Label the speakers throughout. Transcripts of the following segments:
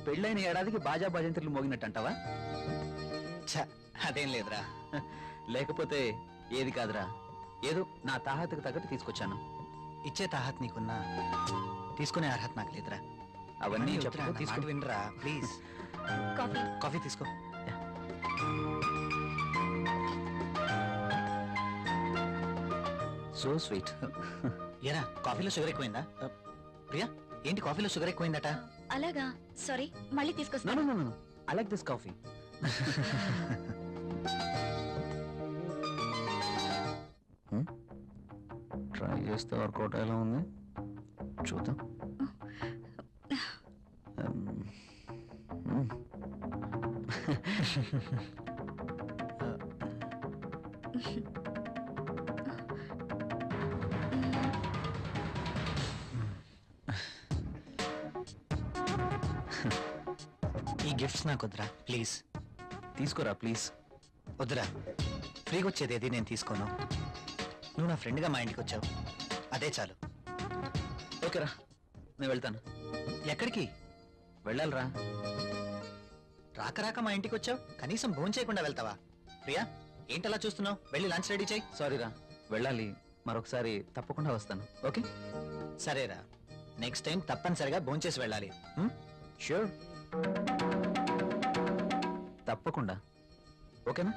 Speaker 1: పెళ్ళైన ఏడాదికి బాజా భజంత్రులు మోగినట్టు అంటావా? అదేం లేదురా. లేకపోతే ఏది కాదురా, ఏదో నా తాహతకు తగ్గట్టు తీసుకొచ్చాను.
Speaker 2: ఇచ్చే తాహత్ నీకున్నా తీసుకునే అర్హత నాకు లేదురా.
Speaker 1: అవన్నీ
Speaker 2: తీసుకుని వినరా ప్లీజ్. కాఫీ తీసుకో.
Speaker 1: So sweet.
Speaker 2: ఏరా కాఫీలో షుగర్ ఎక్కువైందా? ప్రియా ఏంటి కాఫీలో షుగర్ ఎక్కువైందట?
Speaker 3: అలాగా, సారీ, మళ్ళీ తీసుకొస్తాను.
Speaker 1: I like this coffee. Try చేస్తే వర్కౌట్ ఎలా ఉంది చూద్దాం.
Speaker 2: ఈ గిఫ్ట్స్ నాకు వద్దురా ప్లీజ్.
Speaker 1: తీసుకోరా ప్లీజ్.
Speaker 2: వద్దురా, ఫ్రీగా వచ్చేది ఏది నేను తీసుకోను. నువ్వు నా ఫ్రెండ్గా మా ఇంటికి వచ్చావు, అదే చాలు.
Speaker 1: ఓకేరా, నేను వెళ్తాను.
Speaker 2: ఎక్కడికి
Speaker 1: వెళ్ళాలిరా.
Speaker 2: రాక రాక మా ఇంటికి వచ్చావు, కనీసం భోజనం చేయకుండా వెళ్తావా? ప్రియా ఏంటలా చూస్తున్నావు? వెళ్ళి లంచ్ రెడీ చేయి.
Speaker 1: సారీరా, వెళ్ళాలి. మరొకసారి తప్పకుండా వస్తాను. ఓకే
Speaker 2: సరేరా, నెక్స్ట్ టైం తప్పనిసరిగా భోజనం చేసి వెళ్ళాలి.
Speaker 1: ష్యూర్, తప్పకుండా. ఓకేనా?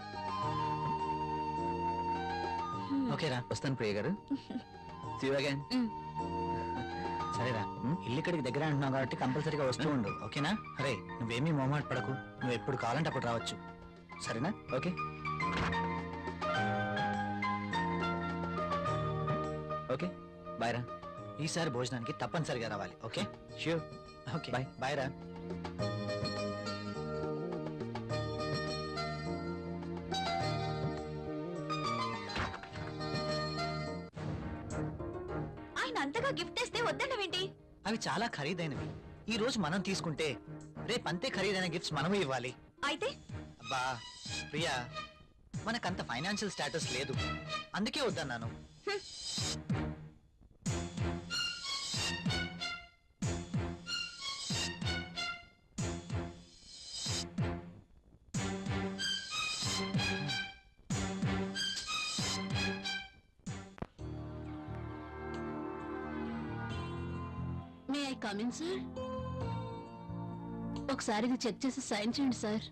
Speaker 2: ఓకేరా,
Speaker 1: వస్తాను ప్రియ గారు. See you again.
Speaker 2: సరేరా, ఇల్లు ఇక్కడికి దగ్గర అంటున్నావు కాబట్టి కంపల్సరీగా వస్తూ ఉండు. ఓకేనా? అరే నువ్వేమీ మొహమాట పడకు, నువ్వు ఎప్పుడు కావాలంటే అప్పుడు రావచ్చు. సరేనా?
Speaker 1: ఓకే ఓకే, బాయ్ రా.
Speaker 2: ఈసారి భోజనానికి తప్పనిసరిగా రావాలి. Okay?
Speaker 1: Sure.
Speaker 2: Okay
Speaker 1: bye.
Speaker 2: Bye రా.
Speaker 3: ఆయన అంతగా గిఫ్ట్ ఇస్తే వద్దన్నవేంటి?
Speaker 2: అవి చాలా ఖరీదైనవి. ఈ రోజు మనం తీసుకుంటే రేపు అంతే ఖరీదైన గిఫ్ట్స్ మనమే ఇవ్వాలి.
Speaker 3: అయితే
Speaker 2: అబ్బా ప్రియా, మనకంత ఫైనాన్షియల్ స్టేటస్ లేదు, అందుకే వద్దన్నాను.
Speaker 4: May I come in sir? ఒకసారి ఇది చెక్ చేసి సైన్ చేయండి సార్.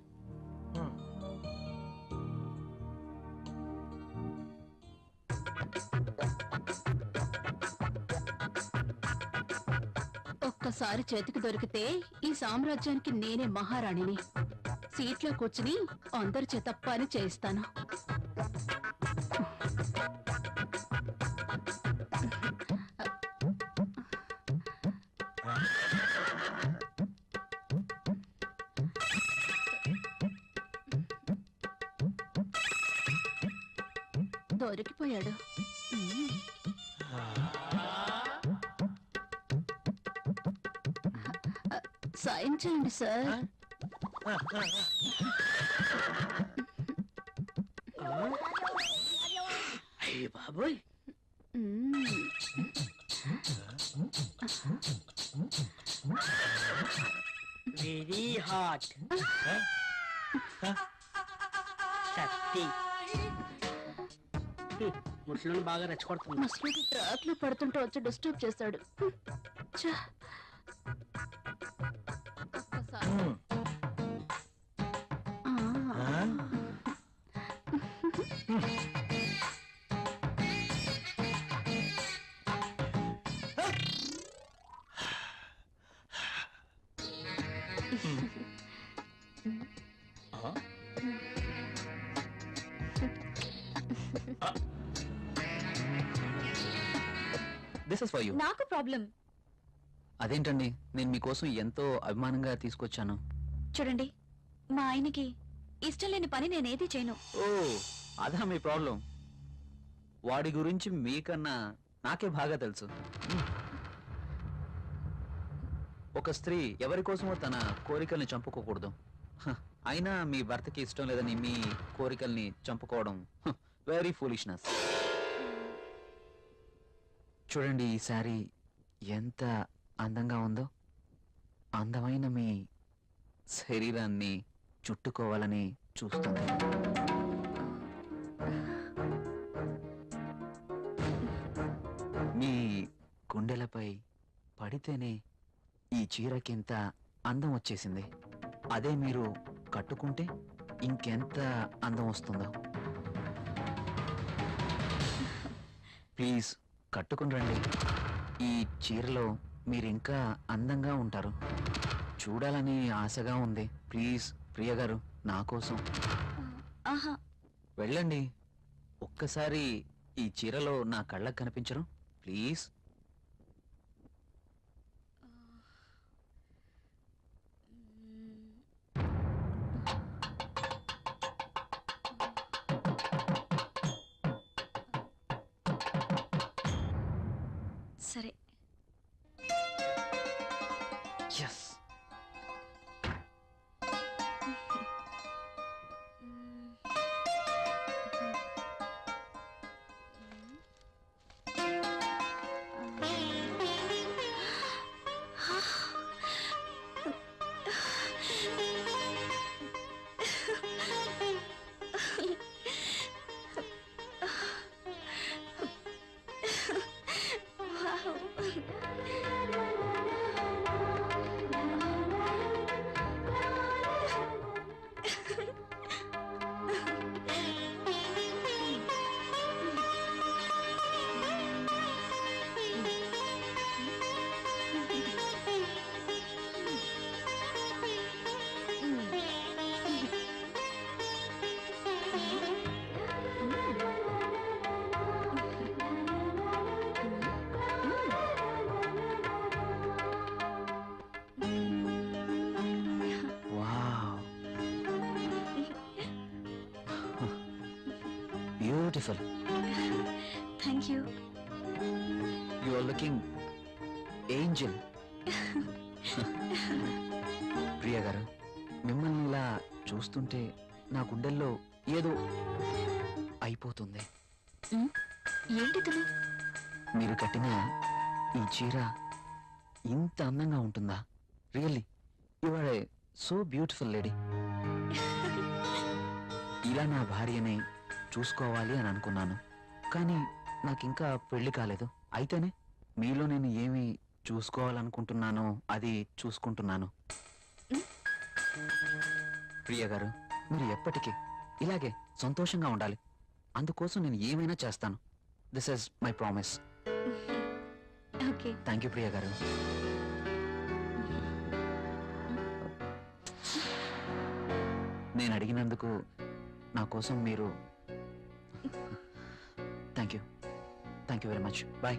Speaker 4: ఒక్కసారి చేతికి దొరికితే ఈ సామ్రాజ్యానికి నేనే మహారాణిని. సీట్లో కూర్చుని అందరి చేత పని చేయిస్తాను. దొరికిపోయాడు. సైన్ చేయండి సార్.
Speaker 5: అయ్య బాబోయ్, వెరీ హాట్. శక్తి ముసలిని బాగా రెచ్చగొడుతుంది.
Speaker 4: ముసలికి ట్రాక్ లో పడుతుంటే వచ్చి డిస్టర్బ్ చేశాడు. ఛ! ఒక్కసారి.
Speaker 1: This is for you.
Speaker 3: నాకు ప్రాబ్లం.
Speaker 1: అదేంటండి, నేను మీకోసం ఎంతో అభిమానంగా తీసుకొచ్చాను.
Speaker 3: చూడండి, మా ఆయనకి ఇష్టం లేని పని నేనేది చేయను.
Speaker 1: ఓ, అదా మీ ప్రాబ్లం? వాడి గురించి మీకన్నా నాకే బాగా తెలుసు. ఒక స్త్రీ ఎవరి కోసమో తన కోరికల్ని చంపుకోకూడదు. అయినా మీ భర్తకి ఇష్టం లేదని మీ కోరికల్ని చంపుకోవడం వెరీ ఫూలిష్నెస్. చూడండి, ఈ శారీ ఎంత అందంగా ఉందో. అందమైన మీ శరీరాన్ని చుట్టుకోవాలని చూస్తుంది. మీ గుండెలపై పడితేనే ఈ చీరకింత అందం వచ్చేసింది. అదే మీరు కట్టుకుంటే ఇంకెంత అందం వస్తుందో. ప్లీజ్ కట్టుకుని రండి. ఈ చీరలో మీరింకా అందంగా ఉంటారు. చూడాలని ఆశగా ఉంది. ప్లీజ్ ప్రియ గారు, నా కోసం
Speaker 3: ఆహా,
Speaker 1: వెళ్ళండి. ఒక్కసారి ఈ చీరలో నా కళ్ళకు కనిపించరు? ప్లీజ్.
Speaker 3: సరే.
Speaker 1: Yes. Wow, beautiful.
Speaker 3: Thank you.
Speaker 1: You are looking angel. Priya garu, మిమ్మల్ని ఇలా చూస్తుంటే నా గుండెల్లో ఏదో అయిపోతుంది.
Speaker 3: ఏంటి తను?
Speaker 1: మీరు కట్టిన ఈ చీర ఇంత అందంగా ఉంటుందా? Really you are a so beautiful lady. ఇలా నా భార్యని చూసుకోవాలి అని అనుకున్నాను, కానీ నాకింకా పెళ్లి కాలేదు. అయితేనే మీలో నేను ఏమి చూసుకోవాలనుకుంటున్నానో అది చూసుకుంటున్నాను. ప్రియ గారు, మీరు ఎప్పటికీ ఇలాగే సంతోషంగా ఉండాలి. అందుకోసం నేను ఏమైనా చేస్తాను. This is my promise.
Speaker 3: Okay.
Speaker 1: Thank you Priya garu. నేను అడిగినందుకు నా కోసం మీరు thank you very much. Bye.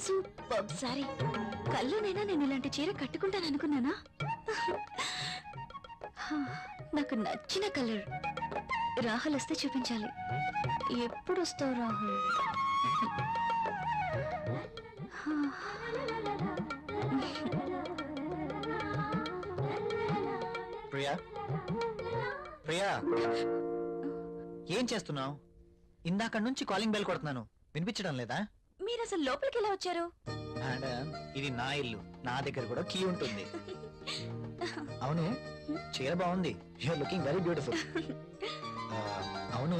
Speaker 3: Super sorry. కల్లోనైనా నేను ఇలాంటి చీర కట్టుకుంటాను అనుకున్నానా? నాకు నచ్చిన కలర్. రాహుల్ వస్తే చూపించాలి. ఎప్పుడు వస్తావు రాహుల్?
Speaker 2: ప్రియా, ప్రియా, ఏం చేస్తున్నావు? ఇందాక నుంచి కాలింగ్ బెల్ కొడుతున్నాను, వినిపించడం లేదా?
Speaker 3: మీరు అసలు లోపలికి ఎలా వచ్చారు?
Speaker 2: మేడం, ఇది నా ఇల్లు, నా దగ్గర కూడా కీ ఉంటుంది. అవును, చీర బాగుంది. You're looking very beautiful. అవును,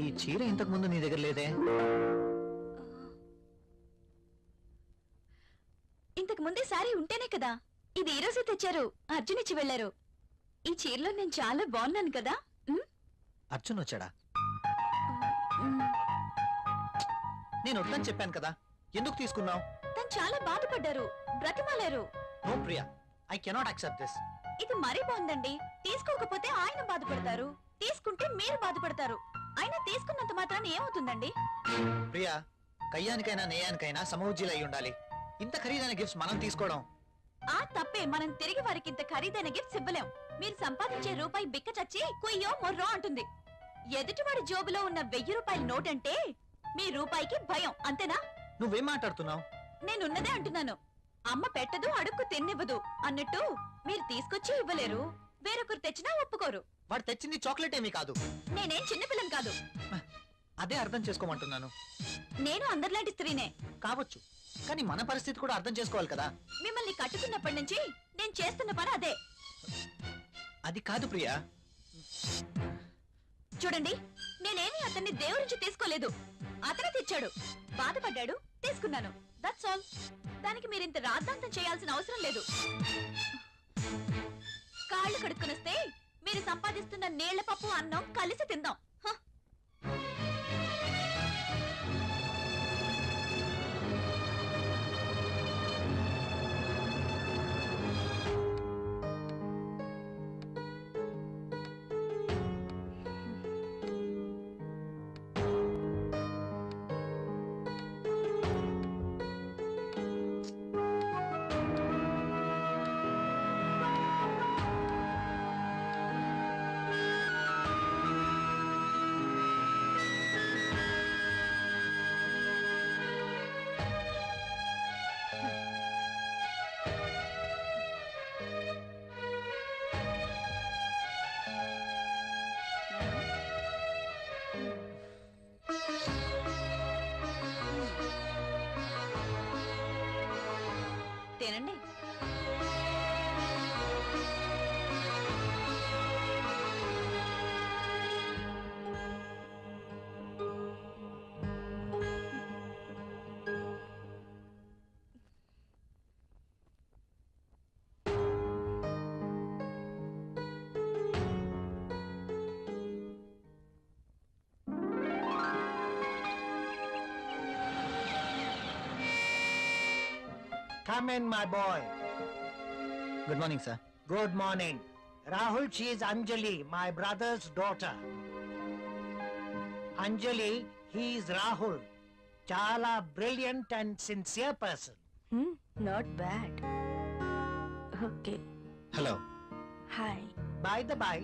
Speaker 2: ఈ చీర ఇంతకు ముందు నీ దగ్గర లేదే?
Speaker 3: ఇంతకు ముందే సారీ ఉంటేనే కదా. ఇది ఈ రోజే తెచ్చారు. అర్జున్ ఇచ్చి వెళ్లారు. ఈ చీరలో నేను చాలా బాగున్నాను కదా.
Speaker 2: అర్జున్ వచ్చాడా?
Speaker 3: మ్,
Speaker 2: నేను వద్దని చెప్పాను కదా, ఎందుకు తీసుకున్నావు?
Speaker 3: తను చాలా బాధపడ్డారు, బ్రతిమాలారు.
Speaker 2: No Priya, I cannot accept this.
Speaker 3: ఇది మరీ బాగుందండి. తీసుకోకపోతే ఆయన బాధపడతారు, తీసుకుంటే మీరు బాధపడతారు. అయినా తీసుకున్నంత మాత్రాన్ని ఏమవుతుందండి?
Speaker 2: ప్రియా, కయ్యానికైనా నేయానికైనా సమౌజ్జీలు అయి ఉండాలి. ఇంత ఖరీదైన గిఫ్ట్స్ మనం తీసుకోవడం
Speaker 3: ఆ తప్పే. మనం తిరిగి వారికి ఇంత ఖరీదైన గిఫ్ట్స్ ఇవ్వలేం. మీరు సంపాదించే రూపాయి బిక్క చచ్చి కుయ్యో మొర్రో అంటుంది. ఎదుటివాడి జోబులో ఉన్న 1000 రూపాయల నోట్ అంటే మీ రూపాయికి భయం, అంతేనా?
Speaker 2: నువ్వేం మాట్లాడుతున్నావు?
Speaker 3: నేనున్నదే అంటున్నాను. అమ్మ పెట్టదు, అడుక్కు తిన్నివ్వదు అన్నట్టు మీరు తీసుకొచ్చి ఇవ్వలేరు, వేరొకరు తెచ్చినా ఒప్పుకోరు.
Speaker 2: వాడు తెచ్చింది చాక్లెట్ ఏమీ కాదు.
Speaker 3: నేనేం చిన్నపిల్లని కాదు.
Speaker 2: అదే అర్థం చేసుకోమంటున్నాను.
Speaker 3: నేను అందరిలాంటి స్త్రీనే.
Speaker 2: కావచ్చు, కానీ మన పరిస్థితి కూడా అర్థం చేసుకోవాలి కదా.
Speaker 3: మిమ్మల్ని కట్టుకున్నప్పటి నుంచి నేను చేస్తున్న పని అదే.
Speaker 2: అది కాదు ప్రియా.
Speaker 3: చూడండి, నేనేమి అతన్ని దేవురించి తీసుకోలేదు. అతనే తెచ్చాడు, బాధపడ్డాడు, తీసుకున్నాను. That's all. దానికి మీరింత రాద్ధాంతం చేయాల్సిన అవసరం లేదు. కాళ్ళు కడుక్కునొస్తే మీరు సంపాదిస్తున్న నీళ్ల పప్పు అన్నం కలిసి తిందాం. హ! తినండి.
Speaker 6: Come in, my boy.
Speaker 2: Good morning sir.
Speaker 6: Good morning. Rahul, she is Anjali, my brother's daughter. Anjali, he is Rahul. Chala brilliant and sincere person.
Speaker 3: Not bad. Okay.
Speaker 2: Hello.
Speaker 3: Hi.
Speaker 6: By the by,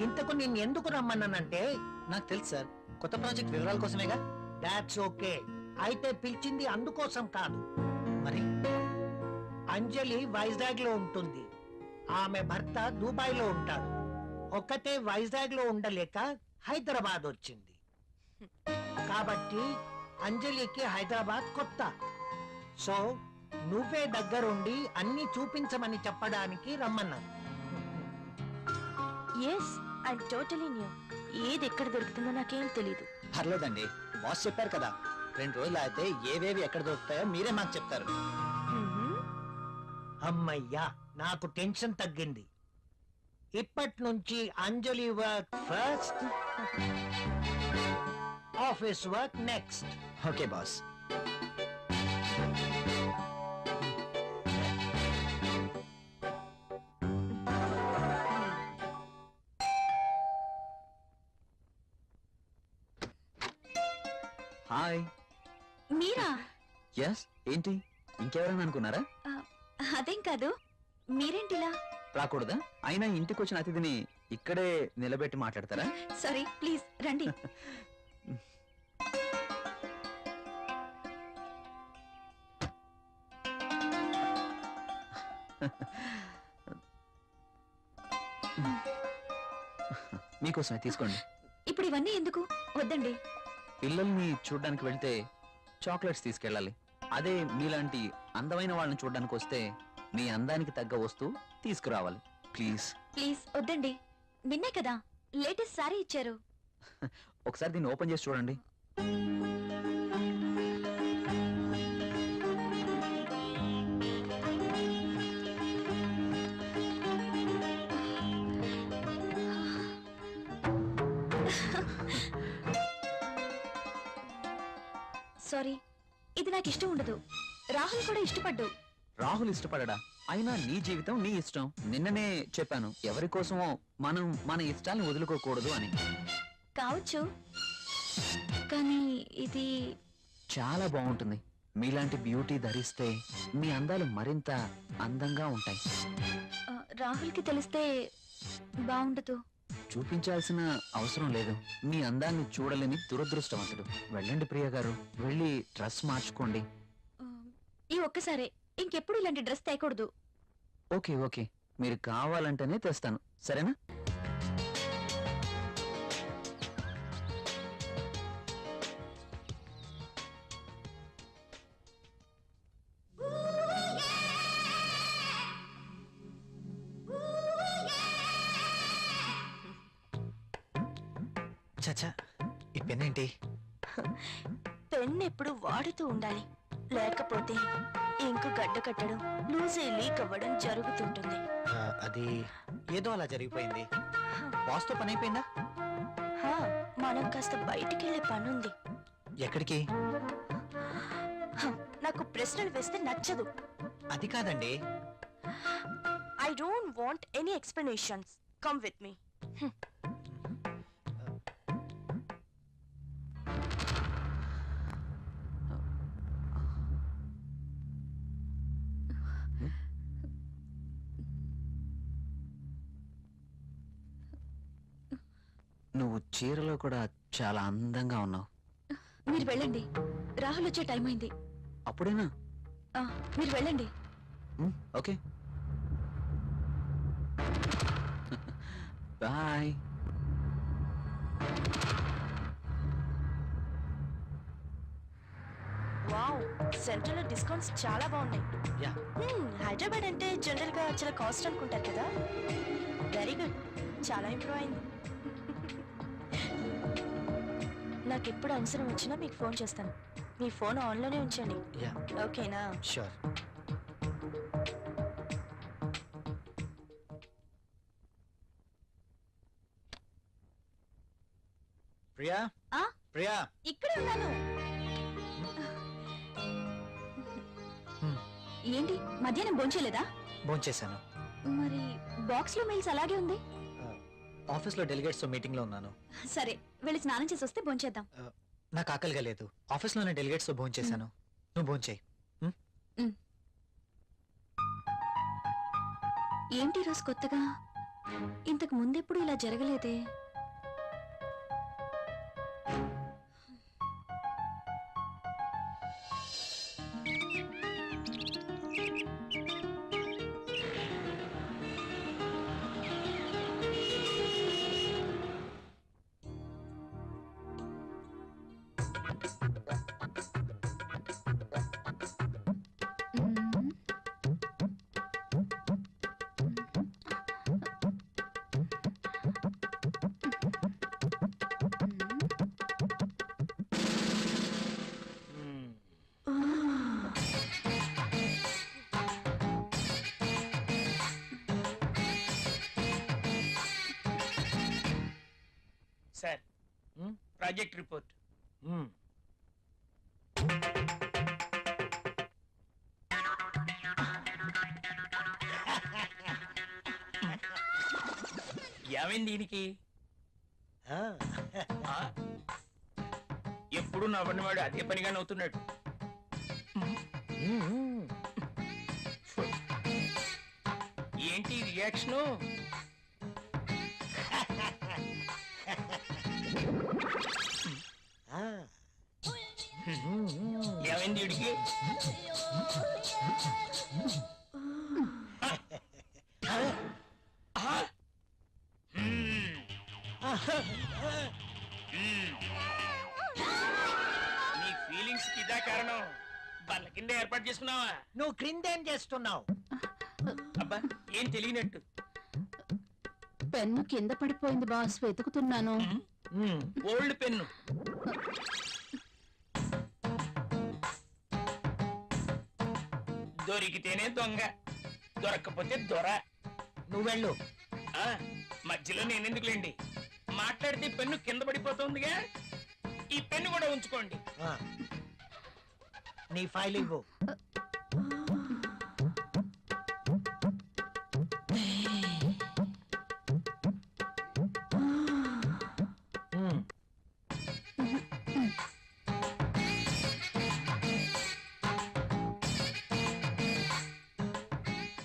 Speaker 6: ఇంతకు నేను ఎందుకు రమ్మన్నానంటే,
Speaker 2: నాకు తెలుసు sir, కొత్త project వివరాల కోసమేగా.
Speaker 6: that's okay. అయితే పిలిచింది అందుకోసం కాదు.
Speaker 2: మరి
Speaker 6: అంజలి వైజాగ్ లో ఉంటుంది, ఆమె భర్త దుబాయ్ లో ఉంటాడు. ఒక్కతే వైజాగ్ లో ఉండలేక హైదరాబాద్ వచ్చింది. కాబట్టి అంజలికి హైదరాబాద్ కొత్త. సో నువ్వే దగ్గరుండి అన్ని చూపించమని చెప్పడానికి రమ్మన్నాను.
Speaker 3: Yes, I totally new. ఏది ఎక్కడ దొరుకుతుందో నాకేం తెలీదు.
Speaker 2: పర్లేదండి, బాస్ చెప్పారు కదా, 2 రోజులు అయితే ఏవేవి ఎక్కడ దొరుకుతాయో మీరే మాకు చెప్తారు.
Speaker 6: అమ్మయ్యా, నాకు టెన్షన్ తగ్గింది. ఇప్పటి నుంచి Anjali work first, office work next.
Speaker 2: Okay boss.
Speaker 1: Hi.
Speaker 3: మీరా?
Speaker 1: ఎస్. ఏంటి, ఇంకెవరైనా అనుకున్నారా?
Speaker 3: అదేం కాదు. మీరేంటిలా?
Speaker 1: రాకూడదా? అయినా ఇంటికి వచ్చిన అతిథిని ఇక్కడే నిలబెట్టి మాట్లాడతారా?
Speaker 3: సారీ, ప్లీజ్ రండి.
Speaker 1: మీకోసమే తీసుకోండి.
Speaker 3: ఇప్పుడు ఇవన్నీ ఎందుకు? వద్దండి.
Speaker 1: పిల్లల్ని చూడ్డానికి వెళ్తే చాక్లెట్స్ తీసుకెళ్ళాలి. అదే మీలాంటి అందమైన వాళ్ళని చూడ్డానికి వస్తే మీ అందానికి తగ్గ వస్తువు తీసుకురావాలి. ప్లీజ్
Speaker 3: ప్లీజ్ వద్దండి. నిన్నే కదా లేటెస్ట్ సారీ ఇచ్చారు.
Speaker 1: ఒకసారి దీన్ని ఓపెన్ చేసి చూడండి.
Speaker 3: సారీ, ఇది నాకు ఇష్టం ఉండదు. రాహుల్ కూడా ఇష్టపడ్డు.
Speaker 1: రాహుల్ ఇష్టపడడా? అయినా నీ జీవితం నీ ఇష్టం. నిన్ననే చెప్పాను ఎవరి కోసమో మనం మన ఇష్టాలను వదులుకోకూడదు అని.
Speaker 3: కావచ్చు, కానీ ఇది
Speaker 1: చాలా బాగుంటుంది. మీలాంటి బ్యూటీ ధరిస్తే మీ అందాలు మరింత అందంగా ఉంటాయి.
Speaker 3: రాహుల్కి తెలిస్తే బాగుండదు.
Speaker 1: చూపించాల్సిన అవసరం లేదు. మీ అందాన్ని చూడలేని దురదృష్టవంతుడు. వెళ్ళండి ప్రియ గారు, వెళ్ళి డ్రెస్ మార్చుకోండి.
Speaker 3: ఈ ఒక్కసారి, ఇంకెప్పుడు ఇలాంటి డ్రెస్ తేయకూడదు.
Speaker 1: ఓకే ఓకే, మీరు కావాలంటేనే తెస్తాను, సరేనా?
Speaker 2: చచ్చా, ఈ పెన్ ఏంటి?
Speaker 3: పెన్ ఎప్పుడు వాడుతూ ఉండాలి, లేకపోతే ఇంకు గడ్డ కట్టడం, లూజ్ అయి లీక్ అవ్వడం జరుగుతుంటుంది.
Speaker 2: అది ఏదో అలా జరిగిపోయింది. బాస్తో పని అయిపోయిందా?
Speaker 3: మనం కాస్త బయటికి వెళ్ళే పనుంది.
Speaker 2: ఎక్కడికి?
Speaker 3: నాకు ప్రశ్నలు వేస్తే నచ్చదు.
Speaker 2: అది కాదండి.
Speaker 3: I don't want any explanations. Come with me.
Speaker 1: నువ్వు చీరలో కూడా చాలా అందంగా ఉన్నావు.
Speaker 3: మీరు వెళ్ళండి, రాహుల్ వచ్చే టైం అయింది.
Speaker 1: అప్పుడేనా?
Speaker 3: మీరు వెళ్ళండి.
Speaker 1: Okay, bye.
Speaker 3: వావ్, సెంట్రల్ లో డిస్కౌంట్స్ చాలా బాగున్నాయి.
Speaker 2: యా.
Speaker 3: హైదరాబాద్ అంటే జనరల్ గా చాలా కాస్ట్ అనుకుంటారు కదా. వెరీ గుడ్, చాలా ఇంప్రూవ్ అయింది. నాకు ఎప్పుడు అవసరం వచ్చినా మీకు ఫోన్ చేస్తాను. మీ ఫోన్ ఆన్లోనే ఉంచండి,
Speaker 2: యా,
Speaker 3: ఓకేనా?
Speaker 2: షూర్. ప్రియా, ప్రియా,
Speaker 3: ఇక్కడే ఉన్నాను. ఏంటి, మధ్యాహ్నం భోంచేయలేదా?
Speaker 2: భోంచేశాను.
Speaker 3: మరి బాక్స్ లో మెయిల్స్ అలాగే ఉంది.
Speaker 2: ఆఫీస్లో డెలిగేట్స్ మీటింగ్ లో ఉన్నాను.
Speaker 3: సరే, వెళ్ళి స్నానం చేసి వస్తే భోంచేద్దాం.
Speaker 2: నాకు ఆకలిగా లేదు. ఆఫీస్లోనే డెలిగేట్స్ తో భోంచేశాను. నువ్వు భోంచేయి.
Speaker 3: ఏంటి రోజు కొత్తగా? ఇంతకు ముందెప్పుడు ఇలా జరగలేదే.
Speaker 5: Sir, project report. ఏమైంది దీనికి? ఎప్పుడు నవ్వని వాడు అదే పనిగా నవ్వుతున్నాడు. ఏంటి రియాక్షను? ఏమైంది వీడికి? నీ ఫీలింగ్స్ కి ఇదా కారణం? బల్ల కింద ఏర్పాటు చేసుకున్నావా?
Speaker 6: నువ్వు క్రిందేం చేస్తున్నావు?
Speaker 5: అబ్బా, ఏం తెలియనట్టు.
Speaker 4: పెన్ను కింద పడిపోయింది బాస్, వెతుకుతున్నాను.
Speaker 5: Old pen. దొరికితేనే దొంగ, దొరక్కపోతే దొర.
Speaker 6: నువ్వెళ్ళు.
Speaker 5: మధ్యలో నేనెందుకులేండి, మాట్లాడితే పెన్ను కింద పడిపోతుందిగా. ఈ పెన్ను కూడా ఉంచుకోండి.
Speaker 6: నీ ఫైల్ ఇవ్వు.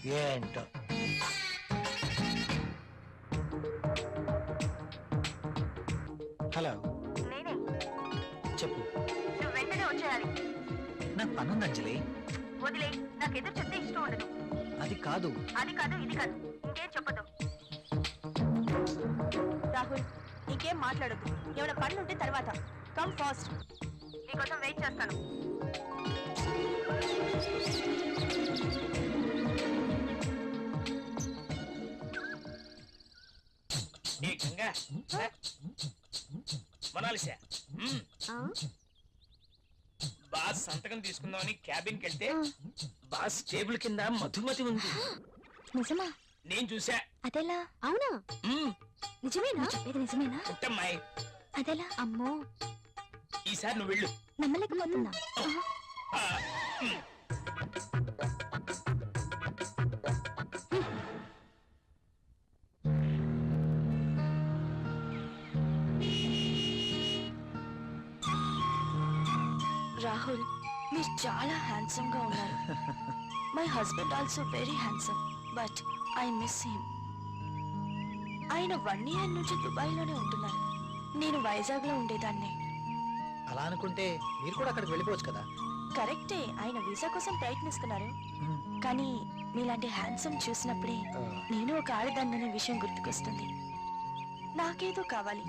Speaker 6: ఏంటో
Speaker 2: హలో
Speaker 3: నేనే
Speaker 2: చెప్పు.
Speaker 3: నువ్వు వెంటనే వచ్చేయాలి.
Speaker 2: నాకు పనుంది అంజలి.
Speaker 3: వదిలే, నాకు ఎదురు చెప్తే ఇష్టం ఉండదు.
Speaker 2: అది కాదు.
Speaker 3: అది కాదు, ఇది కాదు, ఇంకేం చెప్పదు. రాహుల్, ఇంకేం మాట్లాడొద్దు. ఏమైనా పనులు ఉంటే తర్వాత. కమ్ ఫాస్ట్, నీకోసం వెయిట్ చేస్తాను.
Speaker 5: ఏ గంగా మొనాలిసా బాస్ సంతకం తీసుకుందామని క్యాబిన్కి వెళ్తే బాస్ టేబుల్ కింద మధుమతి ఉంది.
Speaker 3: నిజమా?
Speaker 5: నేను చూసా.
Speaker 3: అదెలా? అవునా? నిజమేనా? ఇది నిజమేనా?
Speaker 5: పుట్టమ్మాయి,
Speaker 3: అదెలా? అమ్మో,
Speaker 5: ఈసారి నువ్వు వెళ్ళు.
Speaker 3: నమ్మలేకపోతున్నా.
Speaker 5: ఆ, మ్.
Speaker 3: రాహుల్, మీరు చాలా హ్యాండ్సమ్ గా ఉన్నారు. My husband also very handsome, but I miss him. ఆయన 1 year నుంచి దుబాయ్ లోనే ఉంటున్నారు. నేను వైజాగ్ లో ఉండేదాన్ని.
Speaker 2: అలా అనుకుంటే మీరు కూడా అక్కడికి వెళ్ళిపోవచ్చు కదా.
Speaker 3: కరెక్టే, ఆయన వీసా కోసం ప్రయత్నిస్తున్నారు. కానీ మీలాంటి హ్యాండ్సమ్ చూసినప్పుడే నేను ఒక ఆడదాన్ననే విషయం గుర్తుకొస్తుంది. నాకేదో కావాలి,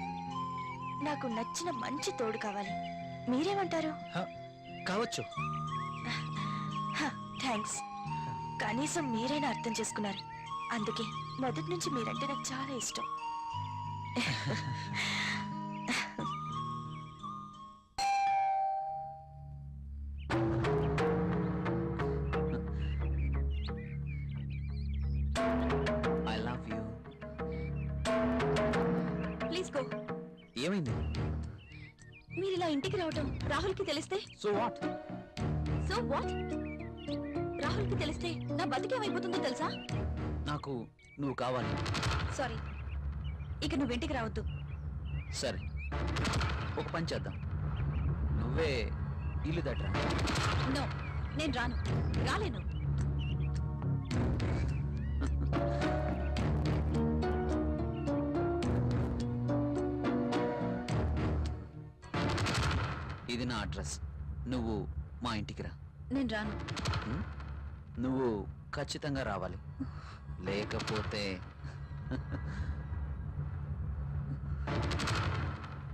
Speaker 3: నాకు నచ్చిన మంచి తోడు కావాలి. మీరేమంటారు?
Speaker 2: కావచ్చు.
Speaker 3: థ్యాంక్స్. కనీసం మీరైనా అర్థం చేసుకున్నారు. అందుకే మొదటి నుంచి మీరంటే నాకు చాలా ఇష్టం.
Speaker 1: I love you.
Speaker 3: Please go.
Speaker 1: ఏమైంది?
Speaker 3: మీరు ఇలా ఇంటికి రావటం రాహుల్కి తెలిస్తే?
Speaker 1: So what?
Speaker 3: So what? రాహుల్కి తెలిస్తే నా బతికేమైపోతుందో తెలుసా?
Speaker 1: నాకు నువ్వు కావాలి.
Speaker 3: సారీ, ఇక నువ్వు ఇంటికి రావద్దు.
Speaker 1: సరే, ఒక పని చేద్దాం. నువ్వే ఇల్లు దట్రా.
Speaker 3: నో, నేను రాను, రాలేను.
Speaker 1: ఇది నా అడ్రస్. నువ్వు మా ఇంటికి రా.
Speaker 3: నేను రాను.
Speaker 1: నువ్వు ఖచ్చితంగా రావాలి, లేకపోతే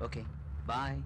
Speaker 1: ఓకే బాయ్.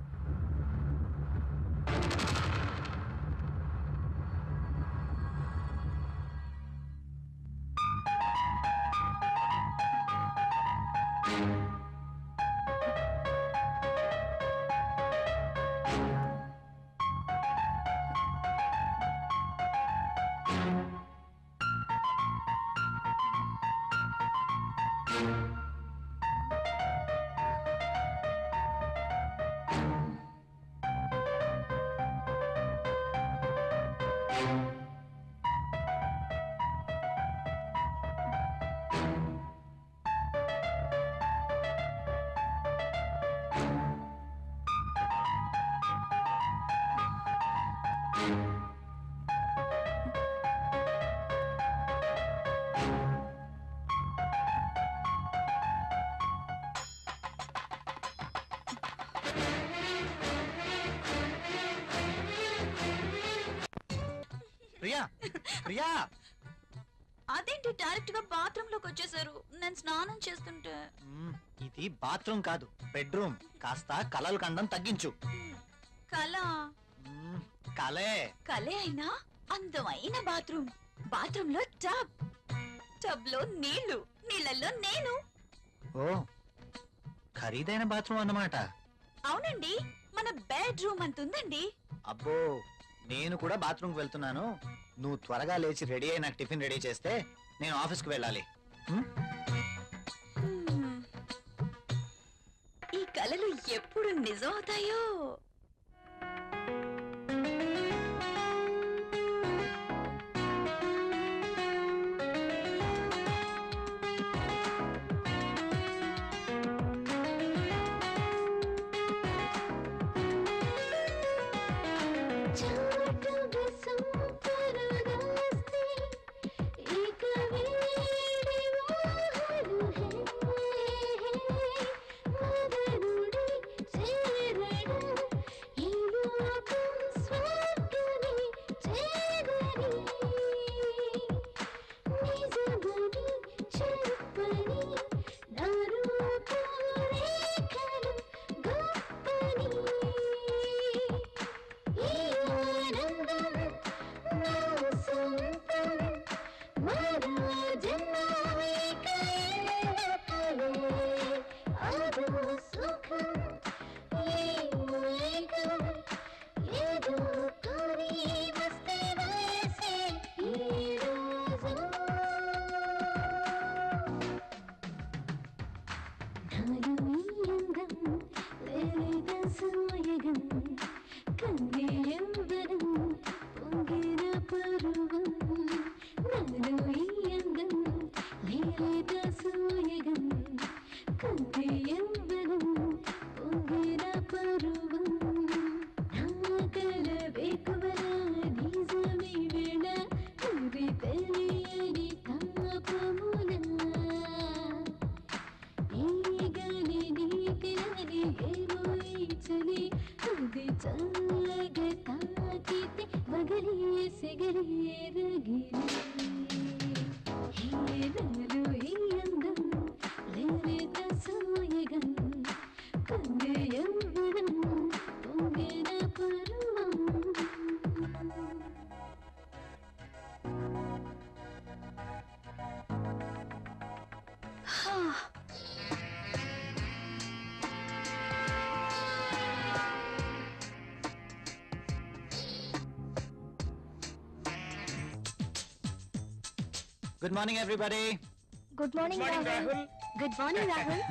Speaker 2: ప్రియా, ప్రియా,
Speaker 3: అదేంటి డైరెక్ట్ గా బాత్రూమ్ లోకి వచ్చేసారు? నేను స్నానం చేస్తుంటే.
Speaker 2: ఇది బాత్రూమ్ కాదు, బెడ్రూమ్. కాస్త కలలు కండం తగ్గించు.
Speaker 3: కళ?
Speaker 2: కలే.
Speaker 3: కలే అయినా అందమైన బాత్రూమ్. బాత్రూమ్ లో టబ్, టబ్ లో నీళ్లు, నీళ్ళల్లో నేను.
Speaker 2: ఓ, ఖరీదైన బాత్రూమ్ అన్నమాట.
Speaker 3: అవునండి, మన బెడ్రూమ్ అంతుందండి.
Speaker 2: అబ్బో, నేను కూడా బాత్రూమ్కి వెళ్తున్నాను. నువ్వు త్వరగా లేచి రెడీ అయి నాకు టిఫిన్ రెడీ చేస్తే నేను ఆఫీస్కి వెళ్ళాలి.
Speaker 3: ఈ కలలు ఎప్పుడు నిజం అవుతాయో.
Speaker 2: Good morning everybody.
Speaker 3: Good morning Rahul. Good morning Rahul.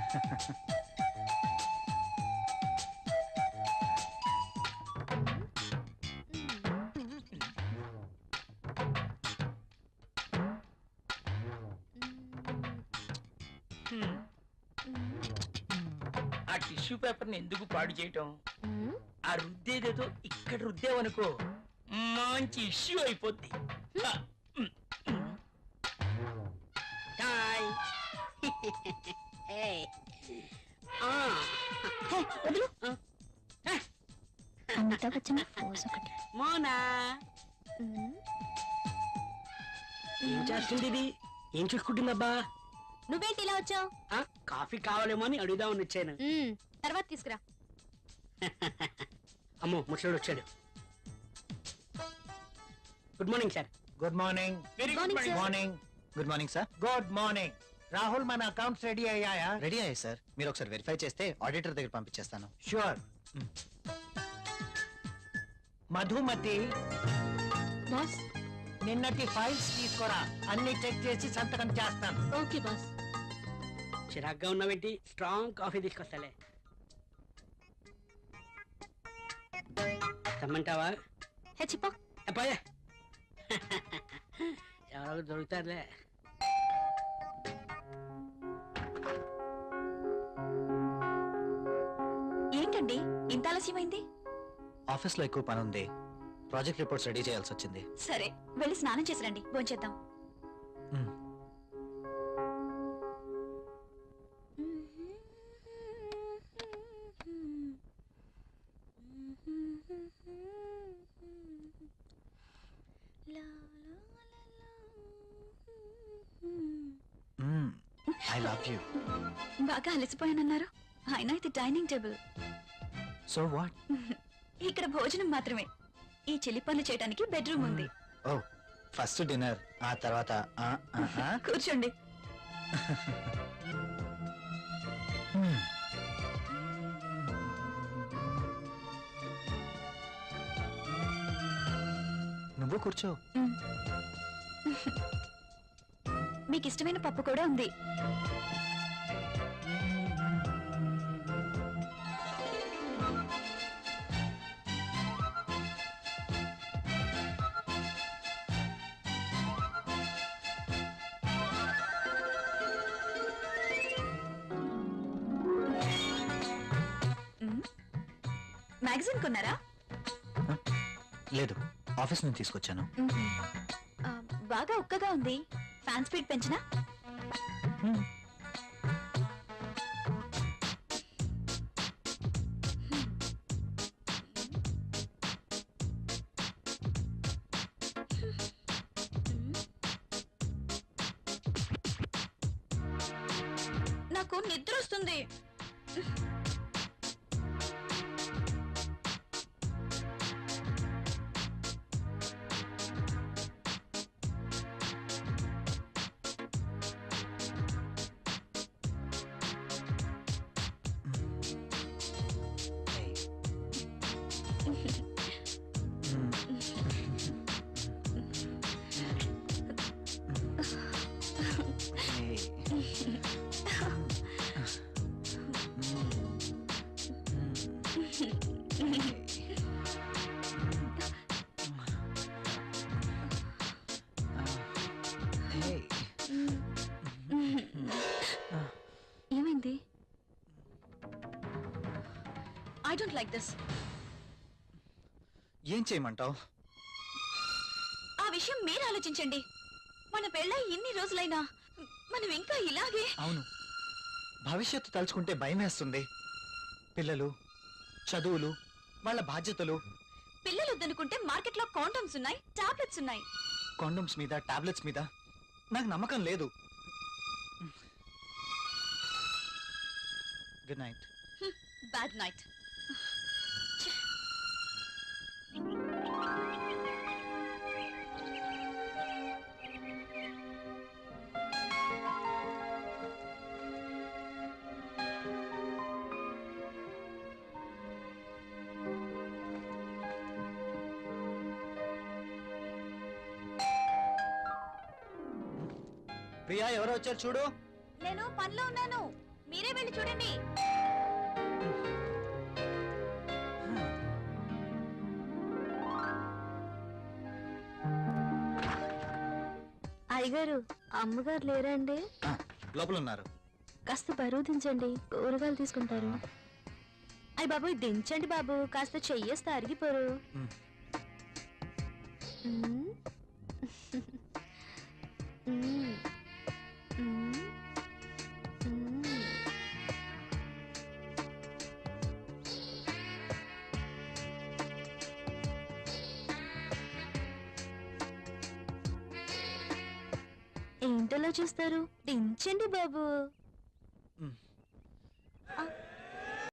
Speaker 5: ఆ టిష్యూ పేపర్ ని ఎందుకు పాడు చేయటం? ఆ రుద్దేదేదో ఇక్కడ రుద్దేవనుకో మంచి ఇష్యూ అయిపోద్ది.
Speaker 7: హాయ్. Hey.
Speaker 3: వదులు. అమితాబ్ బచ్చన్ ఫోజ్ ఒకటి.
Speaker 7: మోనా ఏం చేస్తుంది ఇది? ఏం చూసుకుంటుందబ్బా?
Speaker 3: నువ్వేంటి ఇలా వచ్చావు?
Speaker 7: కాఫీ కావాలేమో అని అడుగుదామని వచ్చాను.
Speaker 3: తర్వాత తీసుకురా.
Speaker 7: అమ్మో ముసలోడు వచ్చాడు. Good morning sir.
Speaker 6: Good morning.
Speaker 5: Very
Speaker 3: Morning,
Speaker 5: good
Speaker 3: sir.
Speaker 2: Morning. Good morning sir.
Speaker 6: Good morning. Rahul మన అకౌంట్స్ రెడీ అయ్యాయా?
Speaker 2: రెడీ అయ్యాయి సార్. మీరు ఒకసారి వెరిఫై చేస్తే ఆడిటర్ దగ్గర పంపించేస్తాను.
Speaker 6: షూర్. మధుమతి,
Speaker 4: బాస్.
Speaker 6: నిన్నటి ఫైల్స్ తీసుకురా. అన్ని చెక్ చేసి సంతకం చేస్తాను.
Speaker 4: Okay boss.
Speaker 7: చిరాగ్గా ఉన్నావేంటి? Strong coffee తీసుకొస్తాలే. తెమ్మంటావా?
Speaker 3: హెచ్చిపో.
Speaker 7: అబ్బాయే ఎవరో దొరుకుతారులే.
Speaker 3: ఏంటండి ఇంత ఆలస్యమైంది?
Speaker 2: ఆఫీస్ లో ఎక్కువ పని ఉంది. ప్రాజెక్ట్ రిపోర్ట్స్ రెడీ చేయాల్సి వచ్చింది.
Speaker 3: సరే వెళ్ళి స్నానం చేసి రండి, భోంచేద్దాం.
Speaker 2: మ్మ్. I love you.
Speaker 3: బాగా అలసిపోయానన్నారు. అయినా ఇది డైనింగ్ టేబుల్.
Speaker 2: So what?
Speaker 3: ఇక్కడ భోజనం మాత్రమే. ఈ చిలి పనులు చేయడానికి బెడ్రూమ్ ఉంది.
Speaker 2: ఓ, ఫస్ట్ డిన్నర్, ఆ తర్వాత
Speaker 3: కూర్చోండి.
Speaker 2: నువ్వు కూర్చో.
Speaker 3: మీకు ఇష్టమైన పప్పు కూడా ఉంది. మ్యాగజైన్ కొన్నారా?
Speaker 2: లేదు, ఆఫీస్ నుంచి తీసుకొచ్చాను.
Speaker 3: ఆ, బాగా ఉక్కగా ఉంది. ఫ్యాన్ స్పీడ్ పెంచినా? నాకు నిద్ర వస్తుంది. ఏమైంది? I don't like this.
Speaker 2: ఏం చేయమంటావు?
Speaker 3: ఆ విషయం మీరు ఆలోచించండి. మన పెళ్ళై ఇన్ని రోజులైనా మనం ఇంకా ఇలాగే.
Speaker 2: అవును, భవిష్యత్తు తలుచుకుంటే భయం వేస్తుంది. పిల్లలు, చదువులు, వాళ్ళ బాధ్యతలు.
Speaker 3: పిల్లలు వద్దనుకుంటే మార్కెట్లో కాండోమ్స్ ఉన్నాయి, టాబ్లెట్స్ ఉన్నాయి.
Speaker 2: కాండోమ్స్ మీద, టాబ్లెట్స్ మీద నాకు నమ్మకం లేదు. Good night.
Speaker 3: Bad night.
Speaker 2: Priya ఎవరో వచ్చారు చూడు.
Speaker 3: నేను పనిలో ఉన్నాను, మీరే వెళ్ళి చూడండి.
Speaker 8: అయ్యగారు, అమ్మగారు లేరా అండి?
Speaker 2: లోపల ఉన్నారు.
Speaker 8: కాస్త బరువు దించండి, కూరగాయలు తీసుకుంటారు. అయ్య బాబు, దించండి బాబు, కాస్త చెయ్యేస్తే అరిగిపోరు.
Speaker 2: మ్.
Speaker 8: మ్. మ్. మ్. మ్. ఏంటలా చూస్తారు? దించండి బాబు.